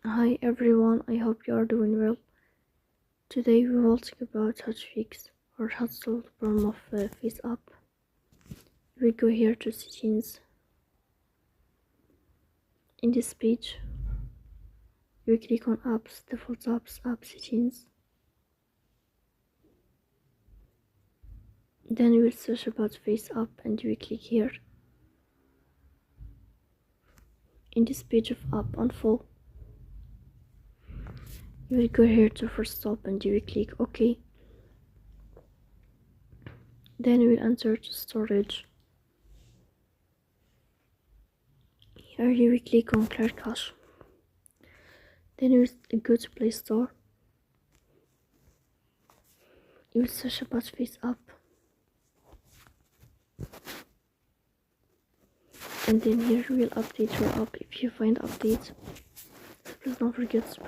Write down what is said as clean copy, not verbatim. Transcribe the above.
Hi everyone, I hope you are doing well. Today we will talk about how to fix or how to solve the problem of FaceApp. We go here to settings. In this page, you click on apps, default apps, app settings. Then you will search about FaceApp and you will click here. In this page of app on full, you will go here to Forcestop and you will click OK. Then you will enter to storage. Here you will click on clear cache. Then you will go to Play Store. You will search about FaceApp. And then here you will update your app if you find updates. Please don't forget to